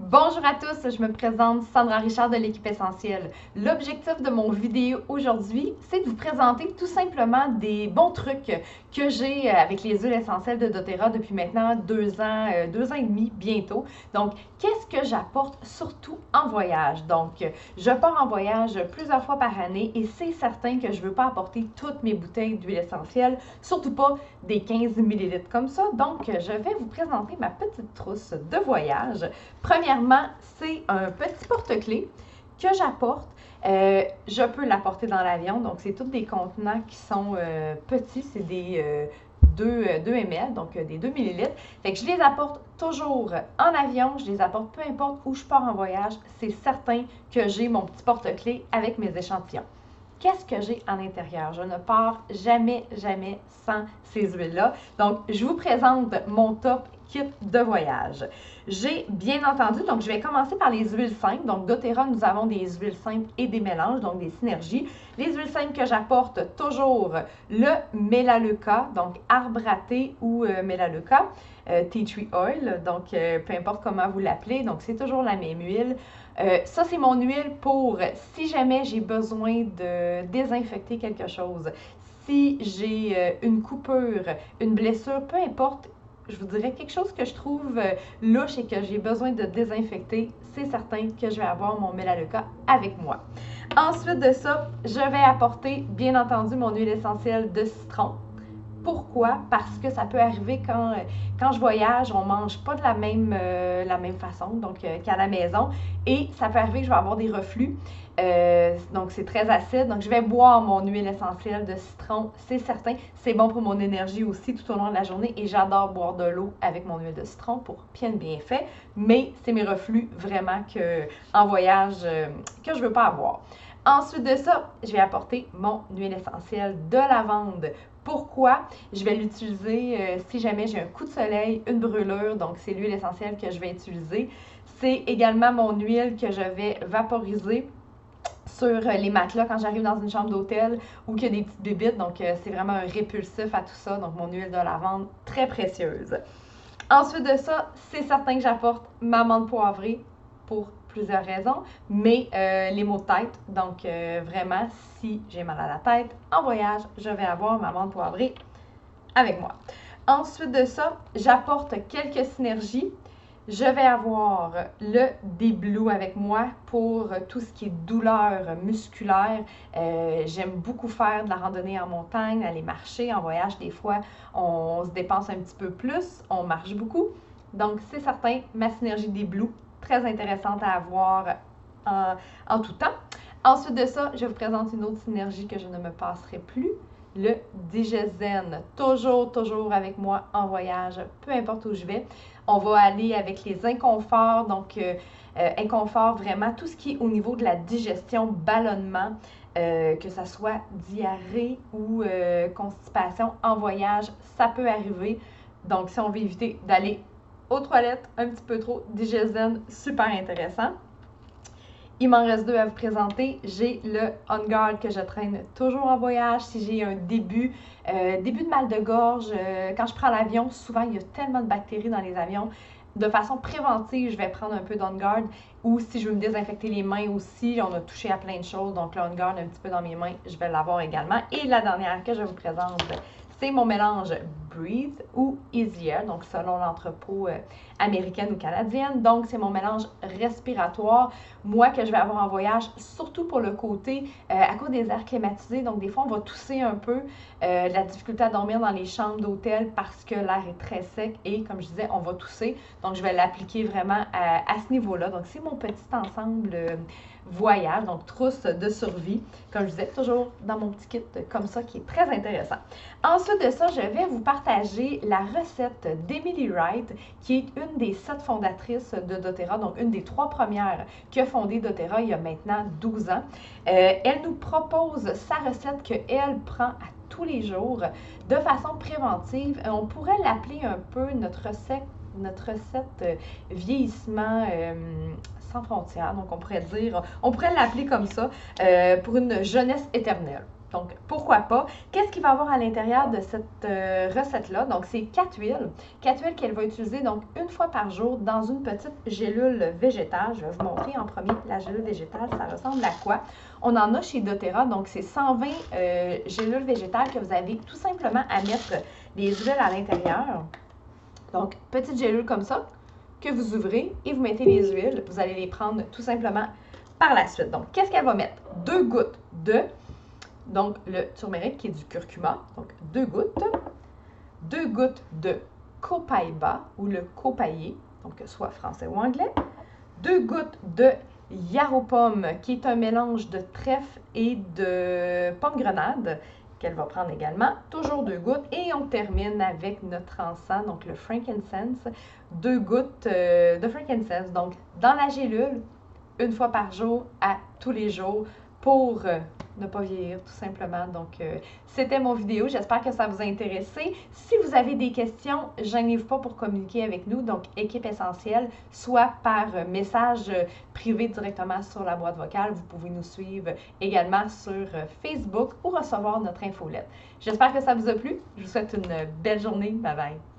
Bonjour à tous, je me présente Sandra Richard de l'équipe Essentielle. L'objectif de mon vidéo aujourd'hui, c'est de vous présenter tout simplement des bons trucs que j'ai avec les huiles essentielles de doTERRA depuis maintenant 2 ans et demi bientôt. Donc, qu'est-ce que j'apporte surtout en voyage? Donc, je pars en voyage plusieurs fois par année et c'est certain que je ne veux pas apporter toutes mes bouteilles d'huile essentielle, surtout pas des 15 ml comme ça. Donc, je vais vous présenter ma petite trousse de voyage. Premièrement, c'est un petit porte-clés que j'apporte. Je peux l'apporter dans l'avion, donc c'est tous des contenants qui sont petits, c'est des 2 ml, donc des 2 millilitres. Fait que je les apporte toujours en avion, je les apporte peu importe où je pars en voyage, c'est certain que j'ai mon petit porte-clés avec mes échantillons. Qu'est-ce que j'ai en intérieur? Je ne pars jamais sans ces huiles-là. Donc, je vous présente mon top kit de voyage. J'ai bien entendu, donc je vais commencer par les huiles simples. Donc, doTERRA, nous avons des huiles simples et des mélanges, donc des synergies. Les huiles simples que j'apporte, toujours le Melaleuca, donc arbre à thé ou Melaleuca, tea tree oil, donc peu importe comment vous l'appelez, donc c'est toujours la même huile. Ça, c'est mon huile pour si jamais j'ai besoin de désinfecter quelque chose. Si j'ai une coupure, une blessure, peu importe, je vous dirais quelque chose que je trouve louche et que j'ai besoin de désinfecter, c'est certain que je vais avoir mon Melaleuca avec moi. Ensuite de ça, je vais apporter, bien entendu, mon huile essentielle de citron. Pourquoi? Parce que ça peut arriver quand je voyage, on ne mange pas de la même façon qu'à la maison et ça peut arriver que je vais avoir des reflux. Donc, c'est très acide. Donc, je vais boire mon huile essentielle de citron, c'est certain. C'est bon pour mon énergie aussi tout au long de la journée et j'adore boire de l'eau avec mon huile de citron pour plein de bienfaits. Mais c'est mes reflux vraiment en voyage que je ne veux pas avoir. Ensuite de ça, je vais apporter mon huile essentielle de lavande. Pourquoi? Je vais l'utiliser si jamais j'ai un coup de soleil, une brûlure, donc c'est l'huile essentielle que je vais utiliser. C'est également mon huile que je vais vaporiser sur les matelas quand j'arrive dans une chambre d'hôtel ou qu'il y a des petites bébites, donc c'est vraiment un répulsif à tout ça, donc mon huile de lavande très précieuse. Ensuite de ça, c'est certain que j'apporte ma menthe poivrée pour plusieurs raisons, mais les maux de tête, donc vraiment, si j'ai mal à la tête, en voyage, je vais avoir ma menthe poivrée avec moi. Ensuite de ça, j'apporte quelques synergies. Je vais avoir le D-Blue avec moi pour tout ce qui est douleur musculaire. J'aime beaucoup faire de la randonnée en montagne, aller marcher en voyage. Des fois, on se dépense un petit peu plus, on marche beaucoup. Donc, c'est certain, ma synergie D-Blue, très intéressante à avoir en tout temps. Ensuite de ça, je vous présente une autre synergie que je ne me passerai plus, le Digesène. Toujours avec moi en voyage, peu importe où je vais. On va aller avec les inconforts, donc inconfort vraiment, tout ce qui est au niveau de la digestion, ballonnement, que ça soit diarrhée ou constipation en voyage, ça peut arriver. Donc, si on veut éviter d'aller aux toilettes un petit peu trop, Digesène, super intéressant. Il m'en reste 2 à vous présenter. J'ai le On Guard que je traîne toujours en voyage. Si j'ai un début de mal de gorge, quand je prends l'avion, souvent il y a tellement de bactéries dans les avions. De façon préventive, je vais prendre un peu d'On Guard. Ou si je veux me désinfecter les mains aussi, on a touché à plein de choses. Donc le On Guard un petit peu dans mes mains, je vais l'avoir également. Et la dernière que je vous présente, c'est mon mélange Breathe ou Easier, donc selon l'entrepôt américaine ou canadienne. Donc, c'est mon mélange respiratoire, moi, que je vais avoir en voyage, surtout pour le côté, à cause des airs climatisés. Donc, des fois, on va tousser un peu, de la difficulté à dormir dans les chambres d'hôtel parce que l'air est très sec et, comme je disais, on va tousser. Donc, je vais l'appliquer vraiment à ce niveau-là. Donc, c'est mon petit ensemble voyage, donc trousse de survie, comme je disais, toujours dans mon petit kit comme ça, qui est très intéressant. Ensuite de ça, je vais vous partager la recette d'Emily Wright, qui est une des 7 fondatrices de doTERRA, donc une des 3 premières qui a fondé doTERRA il y a maintenant 12 ans. Elle nous propose sa recette qu'elle prend à tous les jours de façon préventive. On pourrait l'appeler un peu notre recette vieillissement sans frontières. Donc, on pourrait l'appeler comme ça, pour une jeunesse éternelle. Donc, pourquoi pas? Qu'est-ce qu'il va y avoir à l'intérieur de cette recette-là? Donc, c'est 4 huiles. 4 huiles qu'elle va utiliser donc une fois par jour dans une petite gélule végétale. Je vais vous montrer en premier la gélule végétale, ça ressemble à quoi? On en a chez doTERRA, donc c'est 120 gélules végétales que vous avez tout simplement à mettre les huiles à l'intérieur. Donc, petite gélule comme ça, que vous ouvrez et vous mettez les huiles. Vous allez les prendre tout simplement par la suite. Donc, qu'est-ce qu'elle va mettre? 2 gouttes de... Donc, le turmeric qui est du curcuma, donc 2 gouttes. 2 gouttes de copaiba ou le copaillé, donc soit français ou anglais. 2 gouttes de yarrow pomme qui est un mélange de trèfle et de pomme grenade qu'elle va prendre également. Toujours 2 gouttes. Et on termine avec notre encens, donc le frankincense. 2 gouttes de frankincense, donc dans la gélule, une fois par jour à tous les jours pour ne pas vieillir tout simplement. Donc, c'était mon vidéo. J'espère que ça vous a intéressé. Si vous avez des questions, gênez-vous pas pour communiquer avec nous. Donc, Équipe Essentielle, soit par message privé directement sur la boîte vocale. Vous pouvez nous suivre également sur Facebook ou recevoir notre infolette. J'espère que ça vous a plu. Je vous souhaite une belle journée. Bye bye.